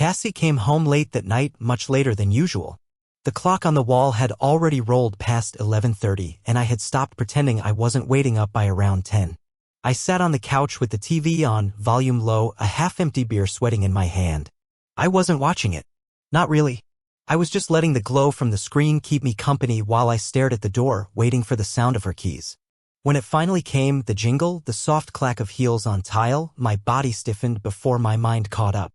Cassie came home late that night, much later than usual. The clock on the wall had already rolled past 11:30, and I had stopped pretending I wasn't waiting up by around 10. I sat on the couch with the TV on, volume low, a half-empty beer sweating in my hand. I wasn't watching it. Not really. I was just letting the glow from the screen keep me company while I stared at the door, waiting for the sound of her keys. When it finally came, the jingle, the soft clack of heels on tile, my body stiffened before my mind caught up.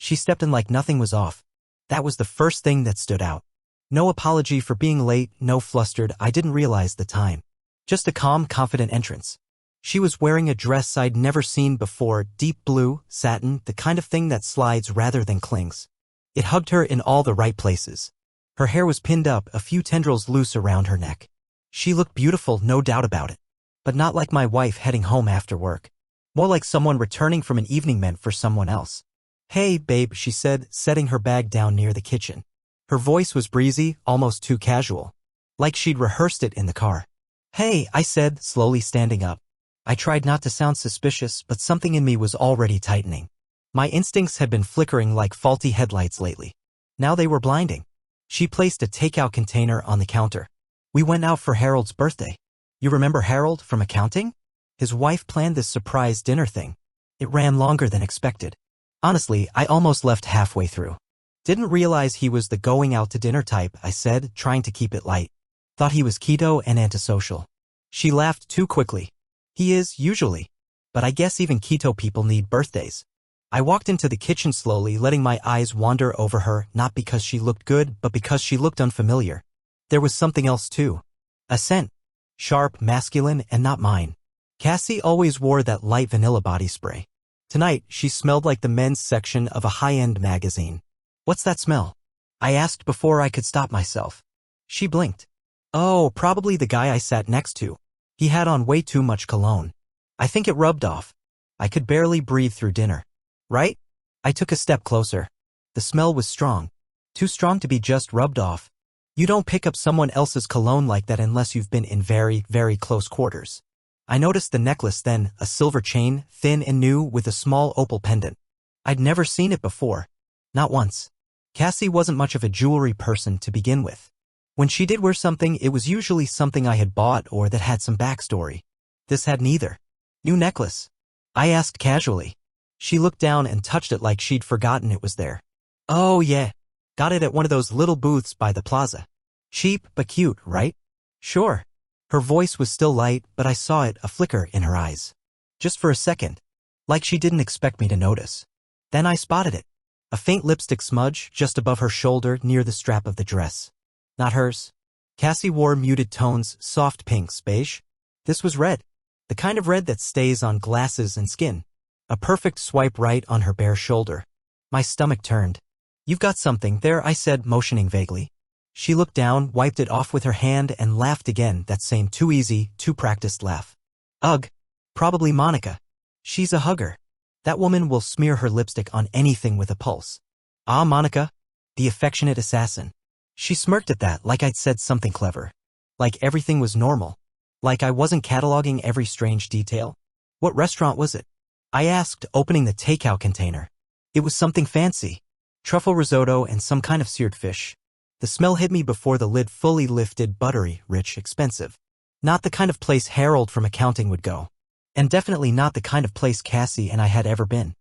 She stepped in like nothing was off. That was the first thing that stood out. No apology for being late, no flustered, I didn't realize the time. Just a calm, confident entrance. She was wearing a dress I'd never seen before, deep blue, satin, the kind of thing that slides rather than clings. It hugged her in all the right places. Her hair was pinned up, a few tendrils loose around her neck. She looked beautiful, no doubt about it. But not like my wife heading home after work. More like someone returning from an evening meant for someone else. "Hey, babe," she said, setting her bag down near the kitchen. Her voice was breezy, almost too casual. Like she'd rehearsed it in the car. "Hey," I said, slowly standing up. I tried not to sound suspicious, but something in me was already tightening. My instincts had been flickering like faulty headlights lately. Now they were blinding. She placed a takeout container on the counter. "We went out for Harold's birthday. You remember Harold from accounting? His wife planned this surprise dinner thing. It ran longer than expected. Honestly, I almost left halfway through. Didn't realize he was the going out to dinner type," I said, trying to keep it light. "Thought he was keto and antisocial." She laughed too quickly. "He is, usually. But I guess even keto people need birthdays." I walked into the kitchen slowly, letting my eyes wander over her, not because she looked good, but because she looked unfamiliar. There was something else too. A scent. Sharp, masculine, and not mine. Cassie always wore that light vanilla body spray. Tonight, she smelled like the men's section of a high-end magazine. "What's that smell?" I asked before I could stop myself. She blinked. "Oh, probably the guy I sat next to. He had on way too much cologne. I think it rubbed off. I could barely breathe through dinner." "Right?" I took a step closer. The smell was strong. Too strong to be just rubbed off. You don't pick up someone else's cologne like that unless you've been in very, very close quarters. I noticed the necklace then, a silver chain, thin and new, with a small opal pendant. I'd never seen it before. Not once. Cassie wasn't much of a jewelry person to begin with. When she did wear something, it was usually something I had bought or that had some backstory. This had neither. "New necklace?" I asked casually. She looked down and touched it like she'd forgotten it was there. "Oh yeah. Got it at one of those little booths by the plaza. Cheap but cute, right?" "Sure." Her voice was still light, but I saw it, a flicker in her eyes. Just for a second. Like she didn't expect me to notice. Then I spotted it. A faint lipstick smudge just above her shoulder near the strap of the dress. Not hers. Cassie wore muted tones, soft pinks, beige. This was red. The kind of red that stays on glasses and skin. A perfect swipe right on her bare shoulder. My stomach turned. "You've got something there," I said, motioning vaguely. She looked down, wiped it off with her hand, and laughed again, that same too easy, too practiced laugh. "Ugh. Probably Monica. She's a hugger. That woman will smear her lipstick on anything with a pulse." "Ah, Monica. The affectionate assassin." She smirked at that, like I'd said something clever. Like everything was normal. Like I wasn't cataloging every strange detail. "What restaurant was it?" I asked, opening the takeout container. It was something fancy. Truffle risotto and some kind of seared fish. The smell hit me before the lid fully lifted, buttery, rich, expensive. Not the kind of place Harold from accounting would go. And definitely not the kind of place Cassie and I had ever been.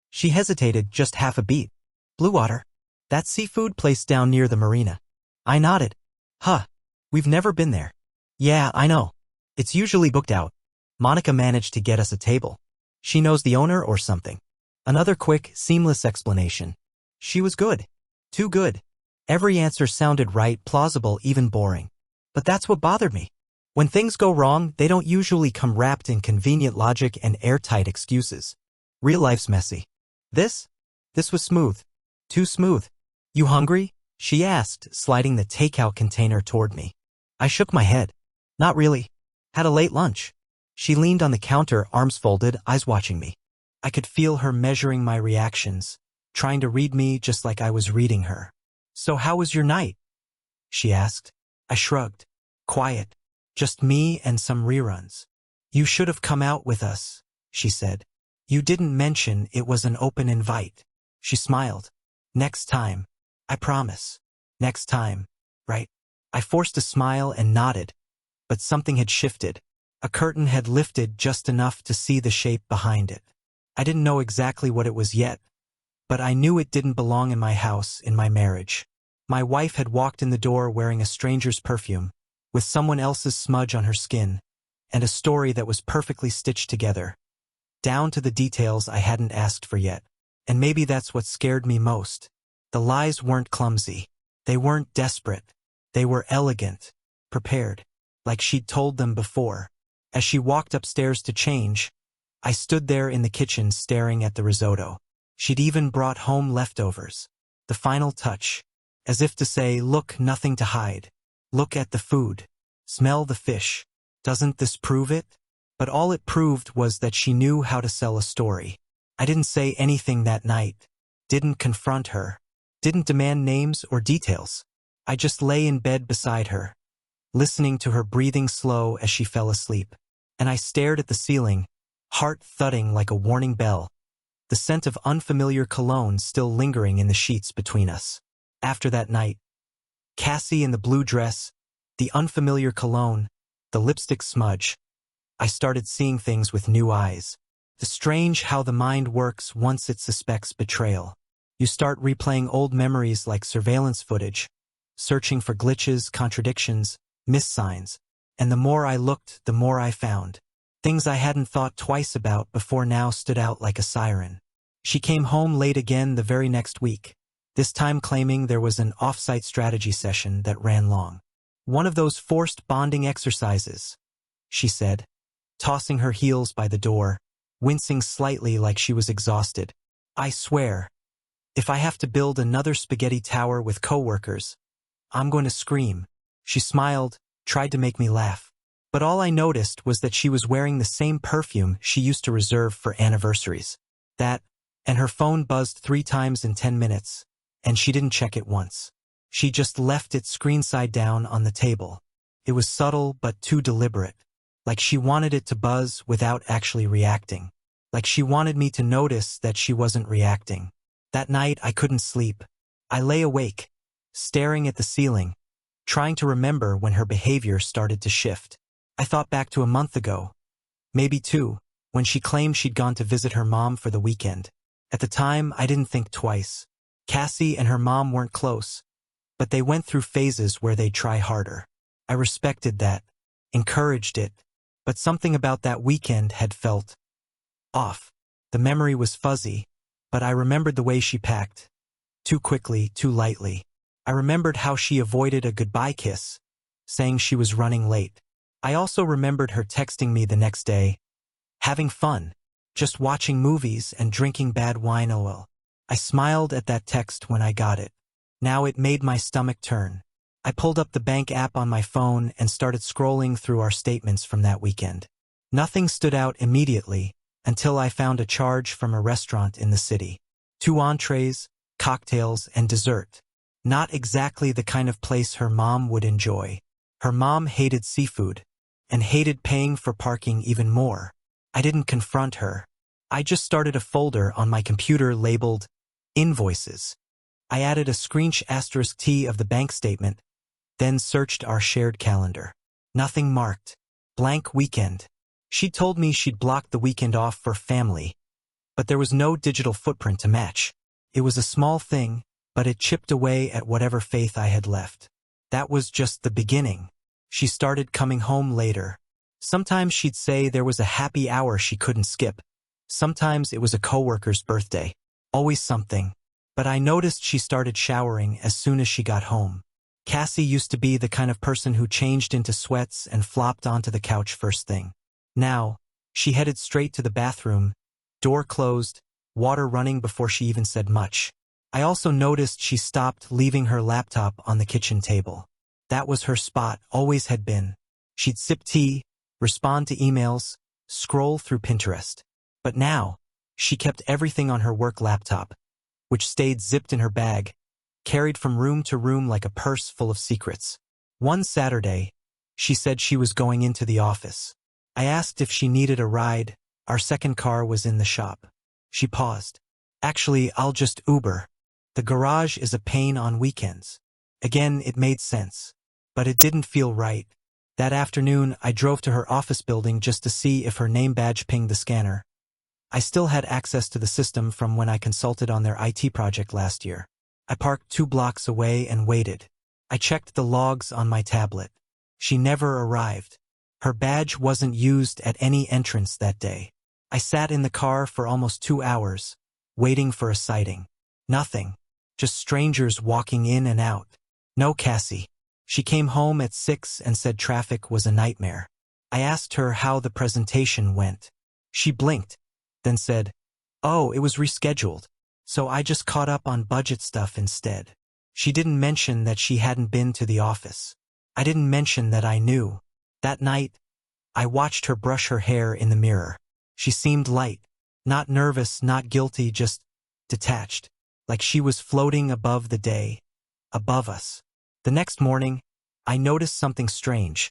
She hesitated just half a beat. "Blue Water? That seafood place down near the marina." I nodded. "Huh. We've never been there." "Yeah, I know. It's usually booked out. Monica managed to get us a table. She knows the owner or something." Another quick, seamless explanation. She was good. Too good. Every answer sounded right, plausible, even boring. But that's what bothered me. When things go wrong, they don't usually come wrapped in convenient logic and airtight excuses. Real life's messy. This was smooth. Too smooth. "You hungry?" she asked, sliding the takeout container toward me. I shook my head. "Not really. Had a late lunch." She leaned on the counter, arms folded, eyes watching me. I could feel her measuring my reactions, trying to read me just like I was reading her. "So how was your night?" she asked. I shrugged. "Quiet. Just me and some reruns." "You should have come out with us," she said. "You didn't mention it was an open invite." She smiled. Next time. I promise. Next time. Right? I forced a smile and nodded, but something had shifted. A curtain had lifted just enough to see the shape behind it. I didn't know exactly what it was yet, but I knew it didn't belong in my house, in my marriage. My wife had walked in the door wearing a stranger's perfume, with someone else's smudge on her skin, and a story that was perfectly stitched together, down to the details I hadn't asked for yet. And maybe that's what scared me most. The lies weren't clumsy. They weren't desperate. They were elegant, prepared, like she'd told them before. As she walked upstairs to change, I stood there in the kitchen staring at the risotto. She'd even brought home leftovers. The final touch, as if to say, look, nothing to hide. Look at the food. Smell the fish. Doesn't this prove it? But all it proved was that she knew how to sell a story. I didn't say anything that night, didn't confront her, didn't demand names or details. I just lay in bed beside her, listening to her breathing slow as she fell asleep. And I stared at the ceiling, heart thudding like a warning bell, the scent of unfamiliar cologne still lingering in the sheets between us. After that night, Cassie in the blue dress, the unfamiliar cologne, the lipstick smudge, I started seeing things with new eyes. The strange how the mind works once it suspects betrayal. You start replaying old memories like surveillance footage, searching for glitches, contradictions, missed signs. And the more I looked, the more I found. Things I hadn't thought twice about before now stood out like a siren. She came home late again the very next week, this time claiming there was an off-site strategy session that ran long. One of those forced bonding exercises, she said, tossing her heels by the door, wincing slightly like she was exhausted. I swear, if I have to build another spaghetti tower with coworkers, I'm going to scream. She smiled, tried to make me laugh. But all I noticed was that she was wearing the same perfume she used to reserve for anniversaries. That, and her phone buzzed 3 times in 10 minutes, and she didn't check it once. She just left it screen side down on the table. It was subtle but too deliberate. Like she wanted it to buzz without actually reacting. Like she wanted me to notice that she wasn't reacting. That night I couldn't sleep. I lay awake, staring at the ceiling, trying to remember when her behavior started to shift. I thought back to a month ago, maybe 2, when she claimed she'd gone to visit her mom for the weekend. At the time, I didn't think twice. Cassie and her mom weren't close, but they went through phases where they'd try harder. I respected that, encouraged it, but something about that weekend had felt off. The memory was fuzzy, but I remembered the way she packed. Too quickly, too lightly. I remembered how she avoided a goodbye kiss, saying she was running late. I also remembered her texting me the next day, having fun, just watching movies and drinking bad wine. LOL. I smiled at that text when I got it. Now it made my stomach turn. I pulled up the bank app on my phone and started scrolling through our statements from that weekend. Nothing stood out immediately until I found a charge from a restaurant in the city. 2 entrees, cocktails, and dessert. Not exactly the kind of place her mom would enjoy. Her mom hated seafood and hated paying for parking even more. I didn't confront her. I just started a folder on my computer labeled Invoices. I added a screenshot *T of the bank statement, then searched our shared calendar. Nothing marked. Blank weekend. She told me she'd blocked the weekend off for family, but there was no digital footprint to match. It was a small thing, but it chipped away at whatever faith I had left. That was just the beginning. She started coming home later. Sometimes she'd say there was a happy hour she couldn't skip. Sometimes it was a coworker's birthday. Always something. But I noticed she started showering as soon as she got home. Cassie used to be the kind of person who changed into sweats and flopped onto the couch first thing. Now, she headed straight to the bathroom, door closed, water running before she even said much. I also noticed she stopped leaving her laptop on the kitchen table. That was her spot, always had been. She'd sip tea, respond to emails, scroll through Pinterest. But now, she kept everything on her work laptop, which stayed zipped in her bag, carried from room to room like a purse full of secrets. One Saturday, she said she was going into the office. I asked if she needed a ride. Our second car was in the shop. She paused. Actually, I'll just Uber. The garage is a pain on weekends. Again, it made sense. But it didn't feel right. That afternoon, I drove to her office building just to see if her name badge pinged the scanner. I still had access to the system from when I consulted on their IT project last year. I parked 2 blocks away and waited. I checked the logs on my tablet. She never arrived. Her badge wasn't used at any entrance that day. I sat in the car for almost 2 hours, waiting for a sighting. Nothing. Just strangers walking in and out. No Cassie. She came home at 6 and said traffic was a nightmare. I asked her how the presentation went. She blinked, then said, "Oh, it was rescheduled. So I just caught up on budget stuff instead." She didn't mention that she hadn't been to the office. I didn't mention that I knew. That night, I watched her brush her hair in the mirror. She seemed light. Not nervous, not guilty, just detached. Like she was floating above the day. Above us. The next morning, I noticed something strange.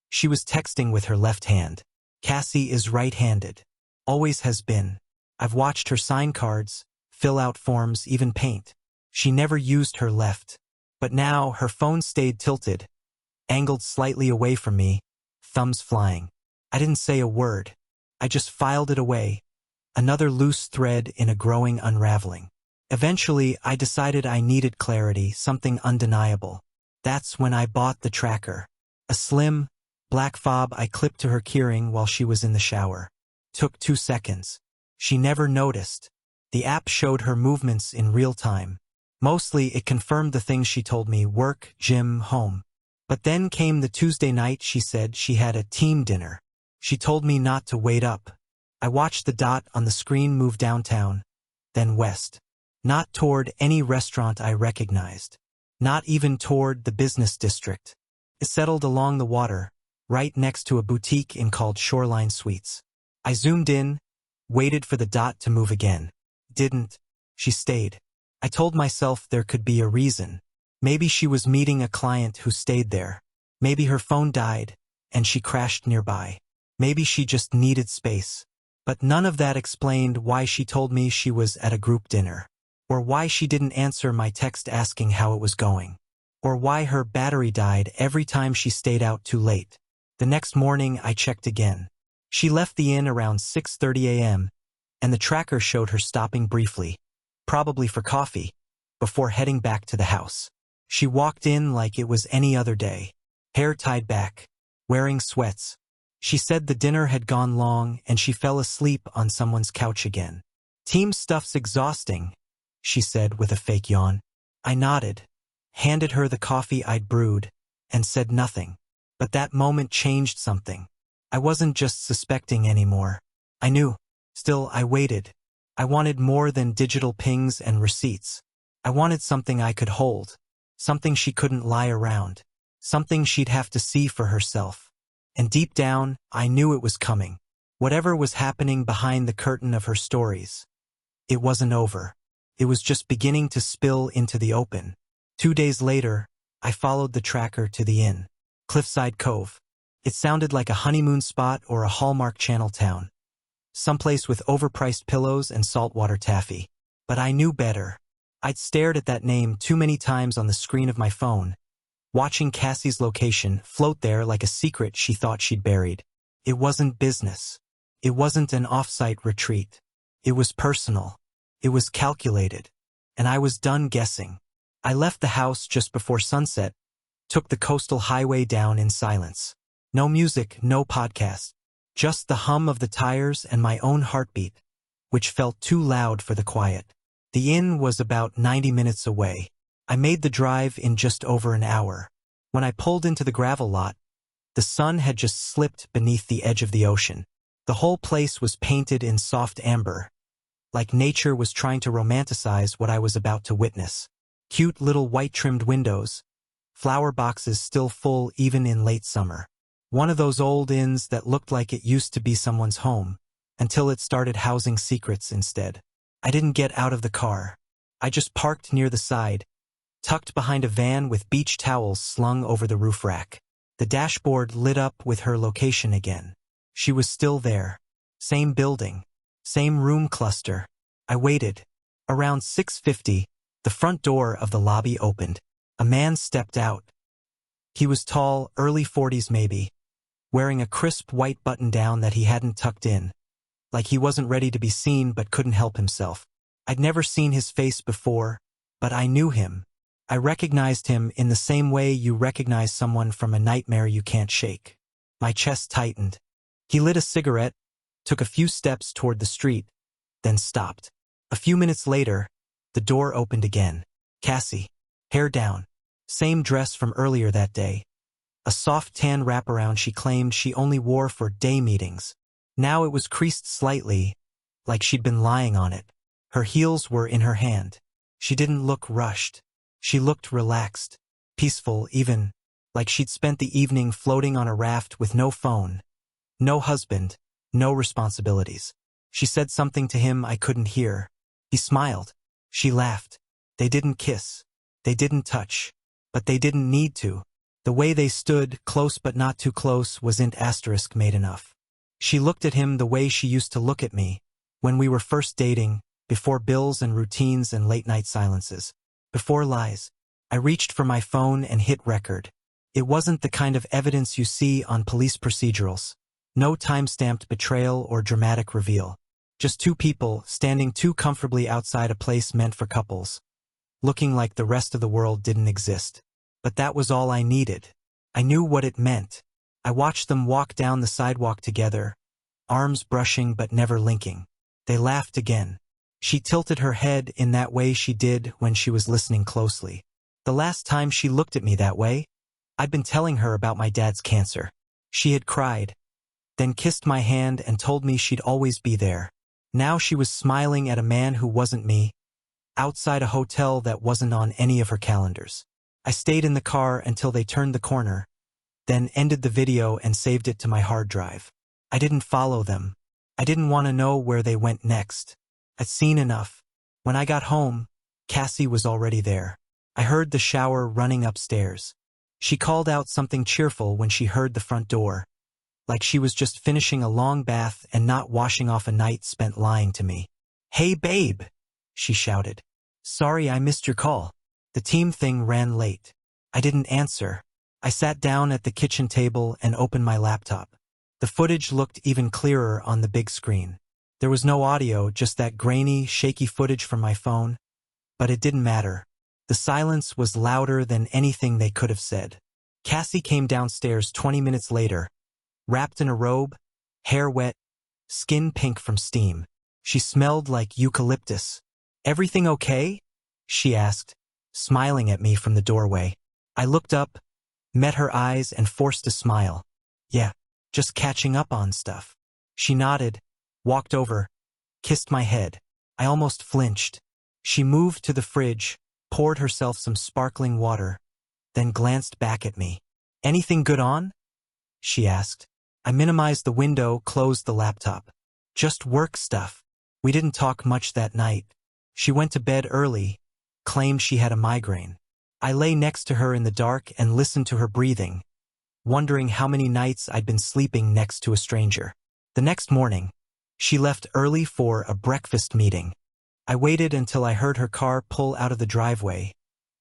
She was texting with her left hand. Cassie is right-handed. Always has been. I've watched her sign cards, fill out forms, even paint. She never used her left. But now her phone stayed tilted, angled slightly away from me, thumbs flying. I didn't say a word. I just filed it away. Another loose thread in a growing unraveling. Eventually, I decided I needed clarity, something undeniable. That's when I bought the tracker. A slim, black fob I clipped to her keyring while she was in the shower. Took 2 seconds. She never noticed. The app showed her movements in real time. Mostly, it confirmed the things she told me: work, gym, home. But then came the Tuesday night she said she had a team dinner. She told me not to wait up. I watched the dot on the screen move downtown, then west. Not toward any restaurant I recognized. Not even toward the business district. It settled along the water, right next to a boutique inn called Shoreline Suites. I zoomed in, waited for the dot to move again. Didn't. She stayed. I told myself there could be a reason. Maybe she was meeting a client who stayed there. Maybe her phone died, and she crashed nearby. Maybe she just needed space. But none of that explained why she told me she was at a group dinner. Or why she didn't answer my text asking how it was going. Or why her battery died every time she stayed out too late. The next morning I checked again. She left the inn around 6:30 a.m., and the tracker showed her stopping briefly, probably for coffee, before heading back to the house. She walked in like it was any other day, hair tied back, wearing sweats. She said the dinner had gone long and she fell asleep on someone's couch again. "Team stuff's exhausting," she said with a fake yawn. I nodded, handed her the coffee I'd brewed, and said nothing. But that moment changed something. I wasn't just suspecting anymore. I knew. Still, I waited. I wanted more than digital pings and receipts. I wanted something I could hold. Something she couldn't lie around. Something she'd have to see for herself. And deep down, I knew it was coming. Whatever was happening behind the curtain of her stories. It wasn't over. It was just beginning to spill into the open. 2 days later, I followed the tracker to the inn. Cliffside Cove. It sounded like a honeymoon spot or a Hallmark Channel town. Someplace with overpriced pillows and saltwater taffy. But I knew better. I'd stared at that name too many times on the screen of my phone, watching Cassie's location float there like a secret she thought she'd buried. It wasn't business. It wasn't an off-site retreat. It was personal. It was calculated. And I was done guessing. I left the house just before sunset, took the coastal highway down in silence. No music, no podcast. Just the hum of the tires and my own heartbeat, which felt too loud for the quiet. The inn was about 90 minutes away. I made the drive in just over an hour. When I pulled into the gravel lot, the sun had just slipped beneath the edge of the ocean. The whole place was painted in soft amber, like nature was trying to romanticize what I was about to witness. Cute little white-trimmed windows, flower boxes still full even in late summer. One of those old inns that looked like it used to be someone's home, until it started housing secrets instead. I didn't get out of the car. I just parked near the side, tucked behind a van with beach towels slung over the roof rack. The dashboard lit up with her location again. She was still there. Same building. Same room cluster. I waited. Around 6:50, the front door of the lobby opened. A man stepped out. He was tall, early 40s maybe, wearing a crisp white button-down that he hadn't tucked in, like he wasn't ready to be seen but couldn't help himself. I'd never seen his face before, but I knew him. I recognized him in the same way you recognize someone from a nightmare you can't shake. My chest tightened. He lit a cigarette, took a few steps toward the street, then stopped. A few minutes later, the door opened again. Cassie, hair down, same dress from earlier that day. A soft tan wraparound she claimed she only wore for day meetings. Now it was creased slightly, like she'd been lying on it. Her heels were in her hand. She didn't look rushed. She looked relaxed, peaceful even, like she'd spent the evening floating on a raft with no phone, no husband, no responsibilities. She said something to him I couldn't hear. He smiled. She laughed. They didn't kiss. They didn't touch. But they didn't need to. The way they stood, close but not too close, wasn't asterisk made enough. She looked at him the way she used to look at me, when we were first dating, before bills and routines and late-night silences. Before lies. I reached for my phone and hit record. It wasn't the kind of evidence you see on police procedurals. No time-stamped betrayal or dramatic reveal. Just two people standing too comfortably outside a place meant for couples, looking like the rest of the world didn't exist. But that was all I needed. I knew what it meant. I watched them walk down the sidewalk together, arms brushing but never linking. They laughed again. She tilted her head in that way she did when she was listening closely. The last time she looked at me that way, I'd been telling her about my dad's cancer. She had cried, then kissed my hand and told me she'd always be there. Now she was smiling at a man who wasn't me, outside a hotel that wasn't on any of her calendars. I stayed in the car until they turned the corner, then ended the video and saved it to my hard drive. I didn't follow them. I didn't want to know where they went next. I'd seen enough. When I got home, Cassie was already there. I heard the shower running upstairs. She called out something cheerful when she heard the front door, like she was just finishing a long bath and not washing off a night spent lying to me. "Hey, babe," she shouted. "Sorry I missed your call. The team thing ran late." I didn't answer. I sat down at the kitchen table and opened my laptop. The footage looked even clearer on the big screen. There was no audio, just that grainy, shaky footage from my phone. But it didn't matter. The silence was louder than anything they could have said. Cassie came downstairs 20 minutes later, wrapped in a robe, hair wet, skin pink from steam. She smelled like eucalyptus. "Everything okay?" she asked, smiling at me from the doorway. I looked up, met her eyes and forced a smile. "Yeah, just catching up on stuff." She nodded, walked over, kissed my head. I almost flinched. She moved to the fridge, poured herself some sparkling water, then glanced back at me. "Anything good on?" she asked. I minimized the window, closed the laptop. "Just work stuff." We didn't talk much that night. She went to bed early, claimed she had a migraine. I lay next to her in the dark and listened to her breathing, wondering how many nights I'd been sleeping next to a stranger. The next morning, she left early for a breakfast meeting. I waited until I heard her car pull out of the driveway,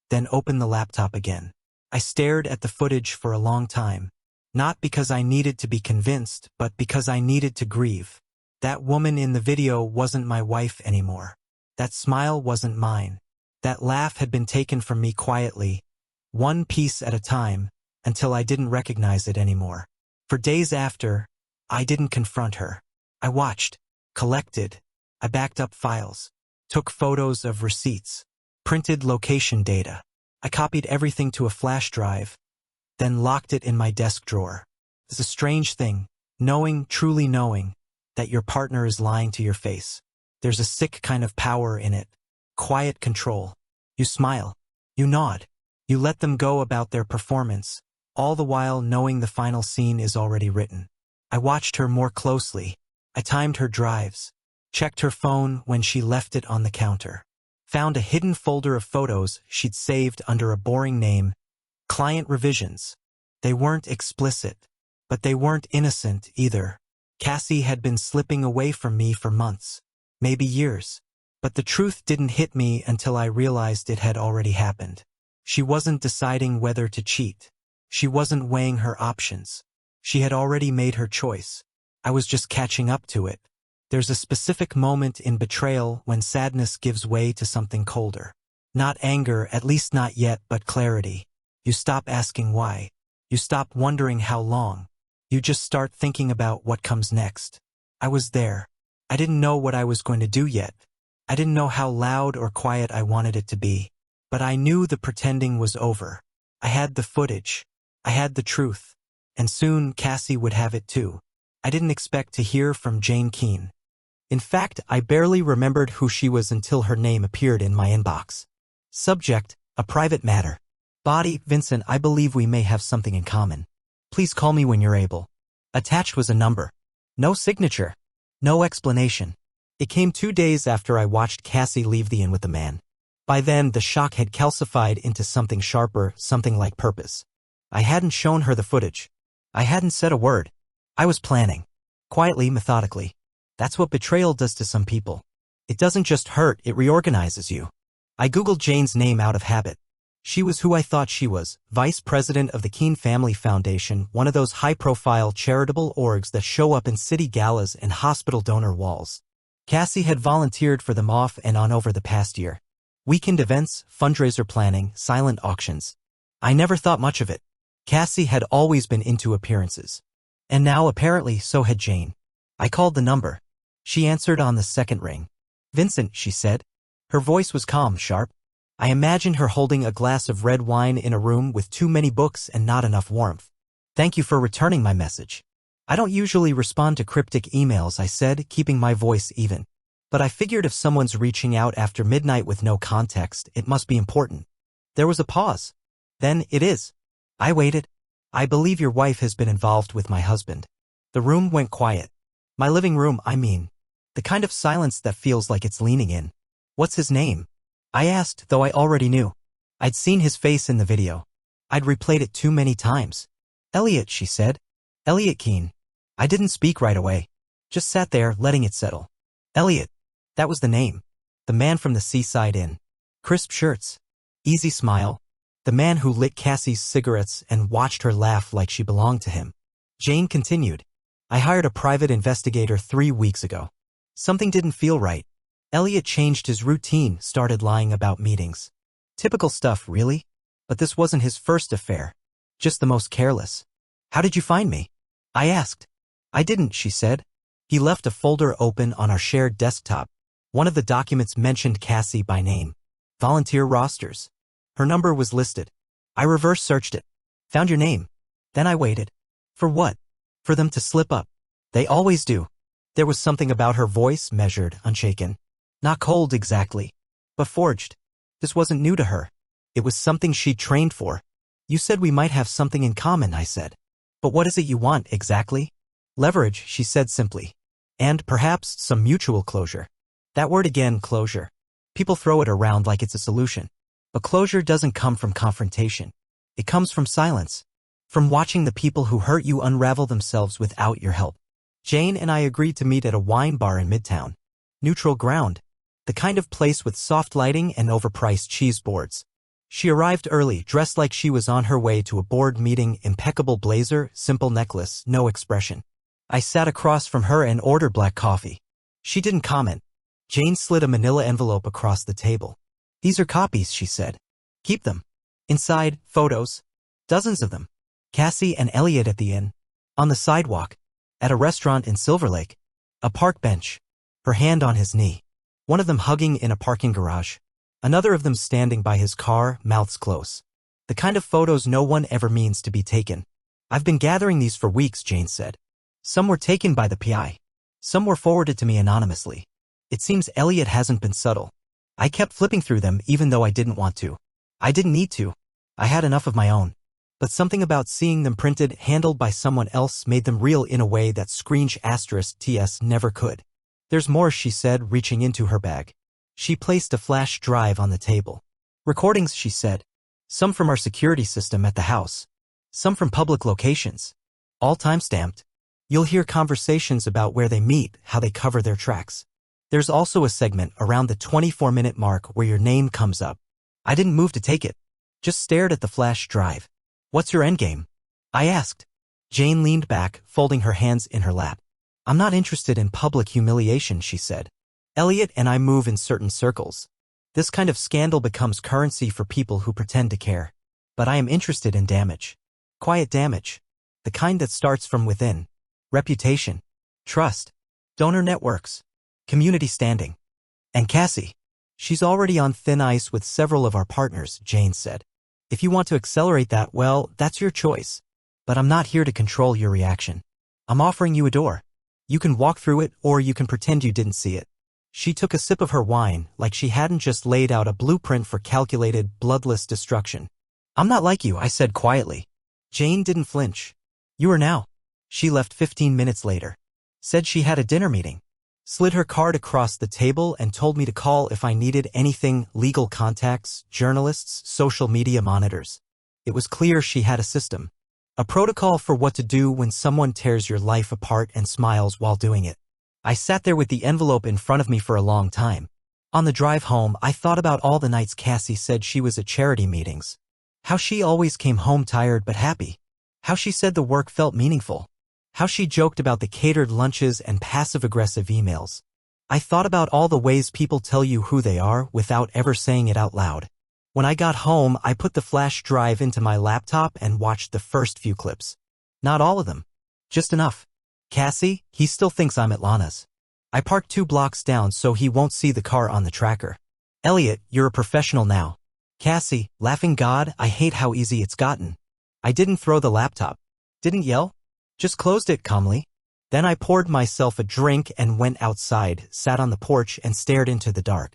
then opened the laptop again. I stared at the footage for a long time, not because I needed to be convinced, but because I needed to grieve. That woman in the video wasn't my wife anymore. That smile wasn't mine. That laugh had been taken from me quietly, one piece at a time, until I didn't recognize it anymore. For days after, I didn't confront her. I watched, collected. I backed up files, took photos of receipts, printed location data. I copied everything to a flash drive, then locked it in my desk drawer. It's a strange thing, truly knowing, that your partner is lying to your face. There's a sick kind of power in it. Quiet control. You smile. You nod. You let them go about their performance, all the while knowing the final scene is already written. I watched her more closely. I timed her drives, checked her phone when she left it on the counter, found a hidden folder of photos she'd saved under a boring name, client revisions. They weren't explicit, but they weren't innocent either. Cassie had been slipping away from me for months, maybe years. But the truth didn't hit me until I realized it had already happened. She wasn't deciding whether to cheat. She wasn't weighing her options. She had already made her choice. I was just catching up to it. There's a specific moment in betrayal when sadness gives way to something colder. Not anger, at least not yet, but clarity. You stop asking why. You stop wondering how long. You just start thinking about what comes next. I was there. I didn't know what I was going to do yet. I didn't know how loud or quiet I wanted it to be. But I knew the pretending was over. I had the footage. I had the truth. And soon Cassie would have it too. I didn't expect to hear from Jane Keene. In fact, I barely remembered who she was until her name appeared in my inbox. Subject, a private matter. Body, Vincent, I believe we may have something in common. Please call me when you're able. Attached was a number. No signature. No explanation. It came 2 days after I watched Cassie leave the inn with the man. By then, the shock had calcified into something sharper, something like purpose. I hadn't shown her the footage. I hadn't said a word. I was planning. Quietly, methodically. That's what betrayal does to some people. It doesn't just hurt, it reorganizes you. I googled Jane's name out of habit. She was who I thought she was, vice president of the Keene Family Foundation, one of those high-profile charitable orgs that show up in city galas and hospital donor walls. Cassie had volunteered for them off and on over the past year. Weekend events, fundraiser planning, silent auctions. I never thought much of it. Cassie had always been into appearances. And now apparently so had Jane. I called the number. She answered on the second ring. Vincent, she said. Her voice was calm, sharp. I imagined her holding a glass of red wine in a room with too many books and not enough warmth. Thank you for returning my message. I don't usually respond to cryptic emails, I said, keeping my voice even. But I figured if someone's reaching out after midnight with no context, it must be important. There was a pause. Then, it is. I waited. I believe your wife has been involved with my husband. The room went quiet. My living room, I mean. The kind of silence that feels like it's leaning in. What's his name? I asked, though I already knew. I'd seen his face in the video. I'd replayed it too many times. Elliot, she said. Elliot Keene. I didn't speak right away. Just sat there, letting it settle. Elliot. That was the name. The man from the seaside inn. Crisp shirts. Easy smile. The man who lit Cassie's cigarettes and watched her laugh like she belonged to him. Jane continued. I hired a private investigator 3 weeks ago. Something didn't feel right. Elliot changed his routine, started lying about meetings. Typical stuff, really? But this wasn't his first affair. Just the most careless. How did you find me? I asked. I didn't, she said. He left a folder open on our shared desktop. One of the documents mentioned Cassie by name. Volunteer rosters. Her number was listed. I reverse searched it. Found your name. Then I waited. For what? For them to slip up. They always do. There was something about her voice, measured, unshaken. Not cold exactly, but forged. This wasn't new to her. It was something she'd trained for. You said we might have something in common, I said. But what is it you want, exactly? Leverage, she said simply. And, perhaps, some mutual closure. That word again, closure. People throw it around like it's a solution. But closure doesn't come from confrontation. It comes from silence. From watching the people who hurt you unravel themselves without your help. Jane and I agreed to meet at a wine bar in Midtown. Neutral ground. The kind of place with soft lighting and overpriced cheese boards. She arrived early, dressed like she was on her way to a board meeting, impeccable blazer, simple necklace, no expression. I sat across from her and ordered black coffee. She didn't comment. Jane slid a manila envelope across the table. These are copies, she said. Keep them. Inside, photos. Dozens of them. Cassie and Elliot at the inn. On the sidewalk. At a restaurant in Silver Lake. A park bench. Her hand on his knee. One of them hugging in a parking garage. Another of them standing by his car, mouths close. The kind of photos no one ever means to be taken. I've been gathering these for weeks, Jane said. Some were taken by the PI. Some were forwarded to me anonymously. It seems Elliot hasn't been subtle. I kept flipping through them even though I didn't want to. I didn't need to. I had enough of my own. But something about seeing them printed, handled by someone else made them real in a way that Screenge *TS never could. There's more, she said, reaching into her bag. She placed a flash drive on the table. Recordings, she said. Some from our security system at the house. Some from public locations. All time-stamped. You'll hear conversations about where they meet, how they cover their tracks. There's also a segment around the 24-minute mark where your name comes up. I didn't move to take it. Just stared at the flash drive. What's your endgame? I asked. Jane leaned back, folding her hands in her lap. I'm not interested in public humiliation, she said. Elliot and I move in certain circles. This kind of scandal becomes currency for people who pretend to care. But I am interested in damage. Quiet damage. The kind that starts from within. Reputation. Trust. Donor networks. Community standing. And Cassie. She's already on thin ice with several of our partners, Jane said. If you want to accelerate that, well, that's your choice. But I'm not here to control your reaction. I'm offering you a door. You can walk through it, or you can pretend you didn't see it. She took a sip of her wine, like she hadn't just laid out a blueprint for calculated, bloodless destruction. I'm not like you, I said quietly. Jane didn't flinch. You are now. She left 15 minutes later. Said she had a dinner meeting. Slid her card across the table and told me to call if I needed anything: legal contacts, journalists, social media monitors. It was clear she had a system. A protocol for what to do when someone tears your life apart and smiles while doing it. I sat there with the envelope in front of me for a long time. On the drive home, I thought about all the nights Cassie said she was at charity meetings. How she always came home tired but happy. How she said the work felt meaningful. How she joked about the catered lunches and passive-aggressive emails. I thought about all the ways people tell you who they are without ever saying it out loud. When I got home, I put the flash drive into my laptop and watched the first few clips. Not all of them. Just enough. Cassie, he still thinks I'm at Lana's. I parked 2 blocks down so he won't see the car on the tracker. Elliot, you're a professional now. Cassie, laughing, God, I hate how easy it's gotten. I didn't throw the laptop. Didn't yell. Just closed it calmly. Then I poured myself a drink and went outside, sat on the porch and stared into the dark.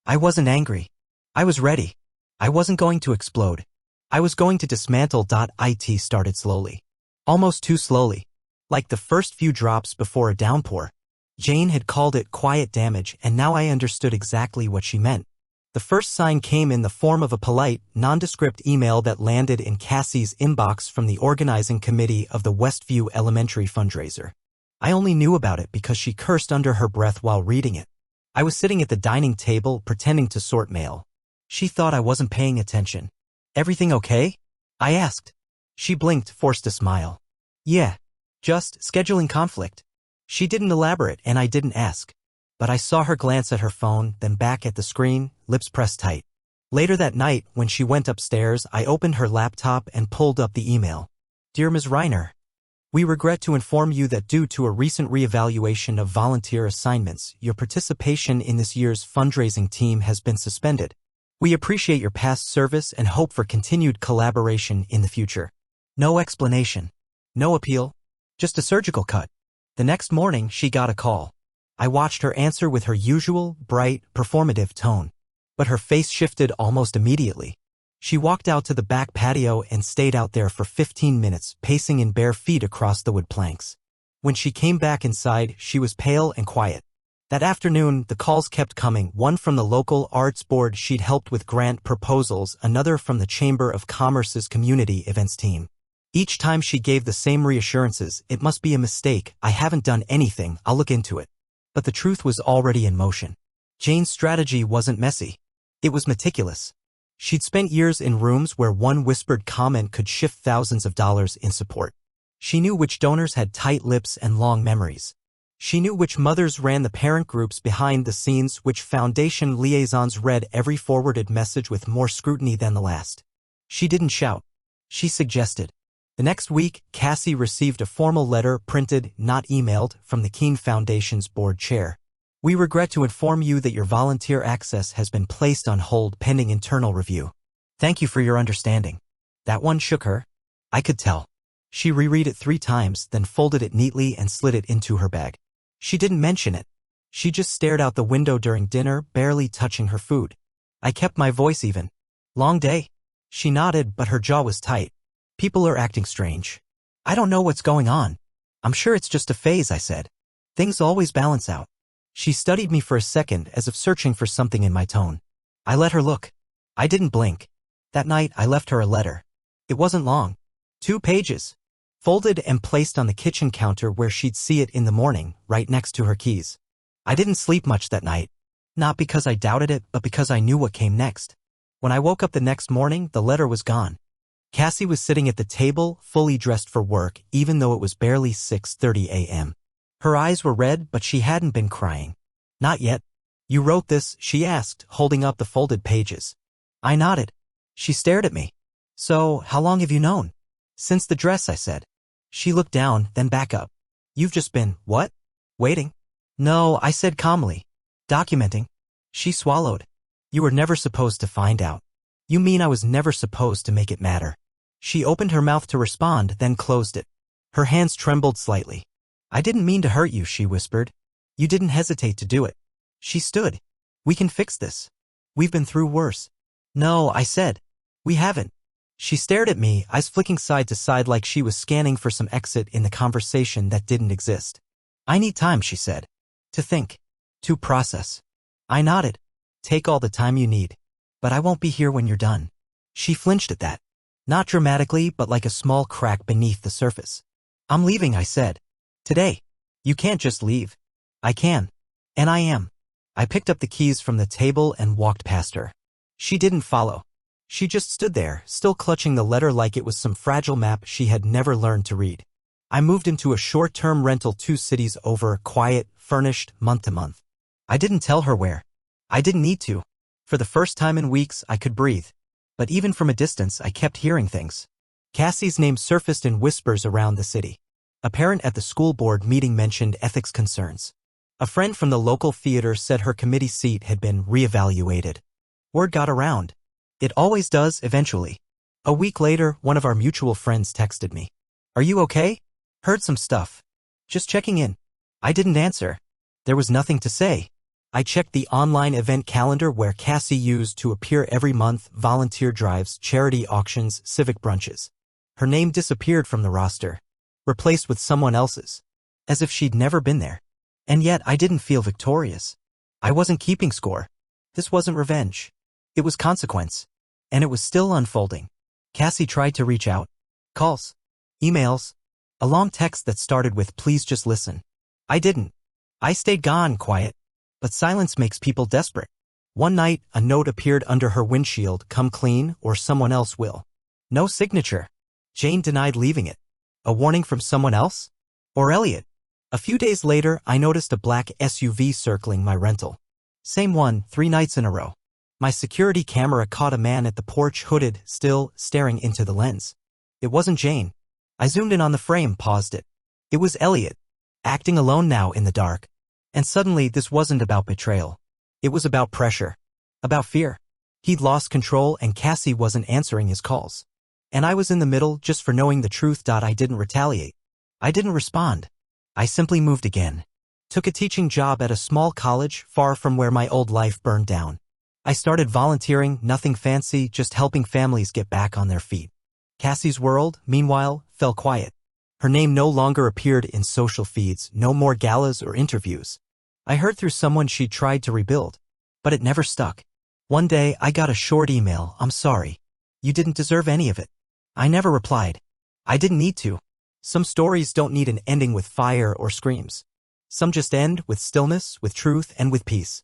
I wasn't angry. I was ready. I wasn't going to explode. I was going to dismantle. It started slowly. Almost too slowly. Like the first few drops before a downpour. Jane had called it quiet damage, and now I understood exactly what she meant. The first sign came in the form of a polite, nondescript email that landed in Cassie's inbox from the organizing committee of the Westview Elementary fundraiser. I only knew about it because she cursed under her breath while reading it. I was sitting at the dining table pretending to sort mail. She thought I wasn't paying attention. Everything okay? I asked. She blinked, forced a smile. Yeah. Just scheduling conflict. She didn't elaborate and I didn't ask. But I saw her glance at her phone, then back at the screen, lips pressed tight. Later that night, when she went upstairs, I opened her laptop and pulled up the email. Dear Ms. Reiner, we regret to inform you that due to a recent reevaluation of volunteer assignments, your participation in this year's fundraising team has been suspended. We appreciate your past service and hope for continued collaboration in the future. No explanation. No appeal. Just a surgical cut. The next morning, she got a call. I watched her answer with her usual, bright, performative tone. But her face shifted almost immediately. She walked out to the back patio and stayed out there for 15 minutes, pacing in bare feet across the wood planks. When she came back inside, she was pale and quiet. That afternoon, the calls kept coming, one from the local arts board she'd helped with grant proposals, another from the Chamber of Commerce's community events team. Each time she gave the same reassurances: it must be a mistake, I haven't done anything, I'll look into it. But the truth was already in motion. Jane's strategy wasn't messy. It was meticulous. She'd spent years in rooms where one whispered comment could shift thousands of dollars in support. She knew which donors had tight lips and long memories. She knew which mothers ran the parent groups behind the scenes, which foundation liaisons read every forwarded message with more scrutiny than the last. She didn't shout. She suggested. The next week, Cassie received a formal letter, printed, not emailed, from the Keene Foundation's board chair. We regret to inform you that your volunteer access has been placed on hold pending internal review. Thank you for your understanding. That one shook her. I could tell. She reread it 3 times, then folded it neatly and slid it into her bag. She didn't mention it. She just stared out the window during dinner, barely touching her food. I kept my voice even. Long day? She nodded, but her jaw was tight. People are acting strange. I don't know what's going on. I'm sure it's just a phase, I said. Things always balance out. She studied me for a second, as if searching for something in my tone. I let her look. I didn't blink. That night, I left her a letter. It wasn't long. 2 pages. Folded and placed on the kitchen counter where she'd see it in the morning, right next to her keys. I didn't sleep much that night. Not because I doubted it, but because I knew what came next. When I woke up the next morning, the letter was gone. Cassie was sitting at the table, fully dressed for work, even though it was barely 6:30 a.m. Her eyes were red, but she hadn't been crying. Not yet. You wrote this, she asked, holding up the folded pages. I nodded. She stared at me. So, how long have you known? Since the dress, I said. She looked down, then back up. You've just been, what? Waiting? No, I said calmly. Documenting. She swallowed. You were never supposed to find out. You mean I was never supposed to make it matter? She opened her mouth to respond, then closed it. Her hands trembled slightly. I didn't mean to hurt you, she whispered. You didn't hesitate to do it. She stood. We can fix this. We've been through worse. No, I said. We haven't. She stared at me, eyes flicking side to side like she was scanning for some exit in the conversation that didn't exist. I need time, she said. To think. To process. I nodded. Take all the time you need. But I won't be here when you're done. She flinched at that. Not dramatically, but like a small crack beneath the surface. I'm leaving, I said. Today. You can't just leave. I can. And I am. I picked up the keys from the table and walked past her. She didn't follow. She just stood there, still clutching the letter like it was some fragile map she had never learned to read. I moved into a short-term rental 2 cities over, quiet, furnished, month to month. I didn't tell her where. I didn't need to. For the first time in weeks, I could breathe. But even from a distance, I kept hearing things. Cassie's name surfaced in whispers around the city. A parent at the school board meeting mentioned ethics concerns. A friend from the local theater said her committee seat had been reevaluated. Word got around. It always does, eventually. A week later, one of our mutual friends texted me. Are you okay? Heard some stuff. Just checking in. I didn't answer. There was nothing to say. I checked the online event calendar where Cassie used to appear every month, volunteer drives, charity auctions, civic brunches. Her name disappeared from the roster, replaced with someone else's, as if she'd never been there. And yet I didn't feel victorious. I wasn't keeping score. This wasn't revenge. It was consequence. And it was still unfolding. Cassie tried to reach out. Calls. Emails. A long text that started with please just listen. I didn't. I stayed gone, quiet. But silence makes people desperate. One night, a note appeared under her windshield, come clean or someone else will. No signature. Jane denied leaving it. A warning from someone else? Or Elliot? A few days later, I noticed a black SUV circling my rental. Same one, 3 nights in a row. My security camera caught a man at the porch hooded, still, staring into the lens. It wasn't Jane. I zoomed in on the frame, paused it. It was Elliot. Acting alone now in the dark. And suddenly this wasn't about betrayal. It was about pressure. About fear. He'd lost control and Cassie wasn't answering his calls. And I was in the middle just for knowing the truth. I didn't retaliate. I didn't respond. I simply moved again. Took a teaching job at a small college far from where my old life burned down. I started volunteering, nothing fancy, just helping families get back on their feet. Cassie's world, meanwhile, fell quiet. Her name no longer appeared in social feeds, no more galas or interviews. I heard through someone she'd tried to rebuild, but it never stuck. One day, I got a short email, I'm sorry. You didn't deserve any of it. I never replied. I didn't need to. Some stories don't need an ending with fire or screams. Some just end with stillness, with truth, and with peace.